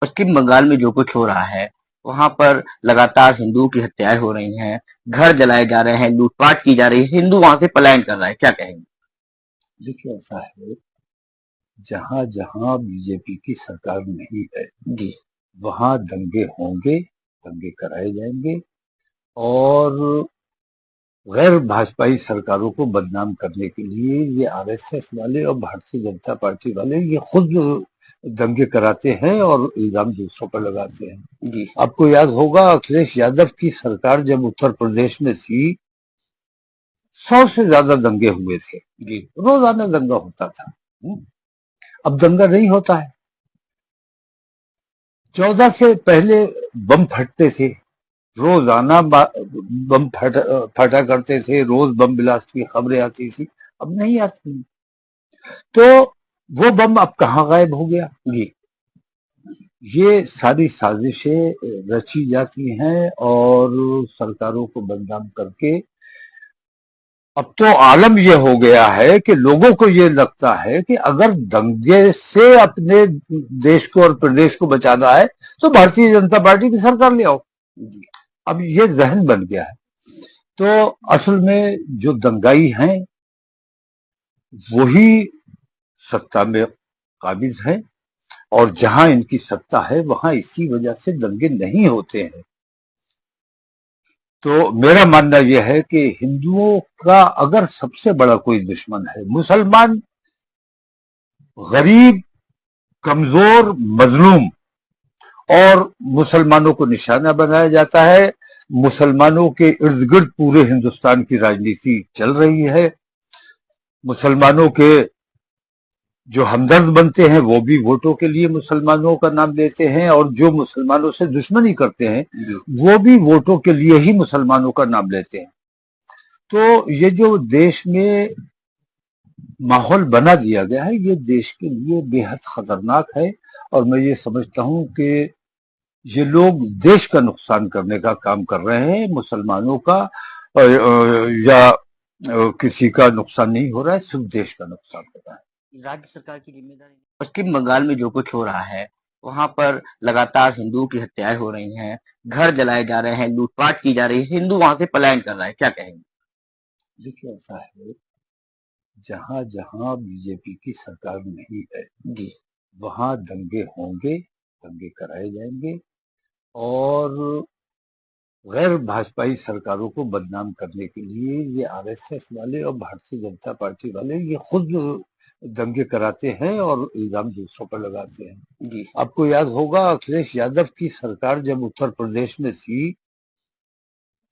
पश्चिम बंगाल में जो कुछ हो रहा है, वहां पर लगातार हिंदुओं की हत्याएं हो रही हैं, घर जलाए जा रहे हैं, लूटपाट की जा रही है, हिंदू वहां से पलायन कर रहा है, क्या कहेंगे? देखिए, ऐसा है, जहां जहां बीजेपी की सरकार नहीं है जी। वहां दंगे होंगे, दंगे कराए जाएंगे, और गैर भाजपाई सरकारों को बदनाम करने के लिए ये आरएसएस वाले और भारतीय जनता पार्टी वाले ये खुद दंगे कराते हैं और इल्जाम दूसरों पर लगाते हैं। जी। आपको याद होगा, अखिलेश यादव की सरकार जब उत्तर प्रदेश में थी, 100 से ज्यादा दंगे हुए थे। जी। रोजाना दंगा होता था। अब दंगा नहीं होता है। 14 से पहले बम फटते थे, रोजाना बम फटा करते थे, रोज बम ब्लास्ट की खबरें आती थी। अब नहीं आती। तो वो बम अब कहाँ गायब हो गया? जी। ये सारी साजिशें रची जाती हैं और सरकारों को बदनाम करके अब तो आलम ये हो गया है कि लोगों को ये लगता है कि अगर दंगे से अपने देश को और प्रदेश को बचाना है तो भारतीय जनता पार्टी की सरकार ले आओ। अब ये जहन बन गया है। तो असल में जो दंगाई हैं वही सत्ता में काबिज हैं, और जहां इनकी सत्ता है वहां इसी वजह से दंगे नहीं होते हैं। तो मेरा मानना यह है कि हिंदुओं का अगर सबसे बड़ा कोई दुश्मन है मुसलमान, गरीब, कमजोर, मजलूम, और मुसलमानों को निशाना बनाया जाता है, मुसलमानों के इर्द गिर्द पूरे हिंदुस्तान की राजनीति चल रही है, मुसलमानों के जो हमदर्द बनते हैं वो भी वोटों के लिए मुसलमानों का नाम लेते हैं, और जो मुसलमानों से दुश्मनी करते हैं वो भी वोटों के लिए ही मुसलमानों का नाम लेते हैं। तो ये जो देश में माहौल बना दिया गया है ये देश के लिए बेहद खतरनाक है, और मैं ये समझता हूं कि ये लोग देश का नुकसान करने का काम कर रहे हैं। मुसलमानों का या किसी का नुकसान नहीं हो रहा है, सिर्फ देश का नुकसान हो रहा है। राज्य सरकार की जिम्मेदारी। पश्चिम बंगाल में जो कुछ हो रहा है, वहां पर लगातार हिंदुओं की हत्याएं हो रही हैं, घर जलाए जा रहे हैं, लूटपाट की जा रही है, हिंदू वहां से पलायन कर रहा है, क्या कहेंगे? देखिए, ऐसा है, जहां जहां बीजेपी की सरकार नहीं है जी। वहां दंगे होंगे, दंगे कराए जाएंगे, और गैर भाजपाई सरकारों को बदनाम करने के लिए ये आरएसएस वाले और भारतीय जनता पार्टी वाले ये खुद दंगे कराते हैं और इल्जाम दूसरों पर लगाते हैं। जी। आपको याद होगा, अखिलेश यादव की सरकार जब उत्तर प्रदेश में थी,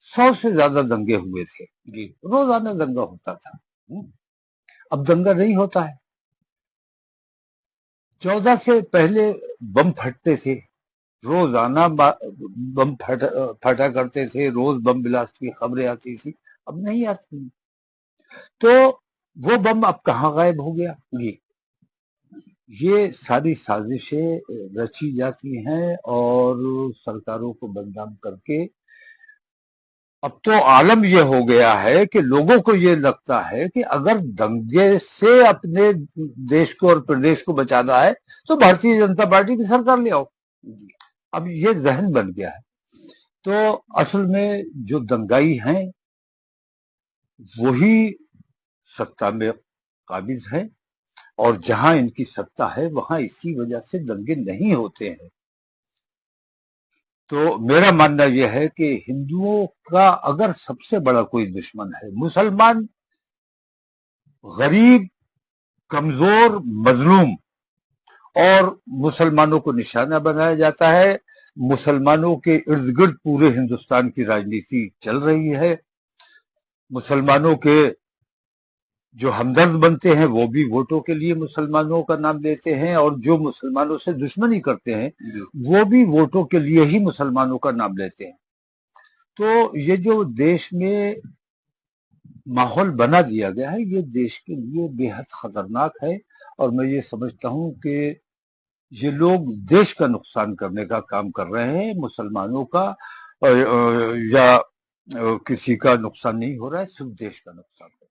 100 से ज्यादा दंगे हुए थे। जी। रोजाना दंगा होता था। अब दंगा नहीं होता है। 14 से पहले बम फटते थे, रोजाना बम फटा करते थे, रोज बम ब्लास्ट की खबरें आती थी। अब नहीं आती। तो वो बम अब कहाँ गायब हो गया? जी। ये सारी साजिशें रची जाती हैं और सरकारों को बदनाम करके अब तो आलम ये हो गया है कि लोगों को ये लगता है कि अगर दंगे से अपने देश को और प्रदेश को बचाना है तो भारतीय जनता पार्टी की सरकार ले आओ। अब ये जहन बन गया है। तो असल में जो दंगाई हैं वही सत्ता में काबिज हैं, और जहां इनकी सत्ता है वहां इसी वजह से दंगे नहीं होते हैं। तो मेरा मानना यह है कि हिंदुओं का अगर सबसे बड़ा कोई दुश्मन है मुसलमान, गरीब, कमजोर, मजलूम, और मुसलमानों को निशाना बनाया जाता है, मुसलमानों के इर्द गिर्द पूरे हिंदुस्तान की राजनीति चल रही है, मुसलमानों के जो हमदर्द बनते हैं वो भी वोटों के लिए मुसलमानों का नाम लेते हैं, और जो मुसलमानों से दुश्मनी करते हैं वो भी वोटों के लिए ही मुसलमानों का नाम लेते हैं। तो ये जो देश में माहौल बना दिया गया है ये देश के लिए बेहद खतरनाक है, और मैं ये समझता हूं कि ये लोग देश का नुकसान करने का काम कर रहे हैं। मुसलमानों का या किसी का नुकसान नहीं हो रहा है, सिर्फ देश का नुकसान हो रहा है।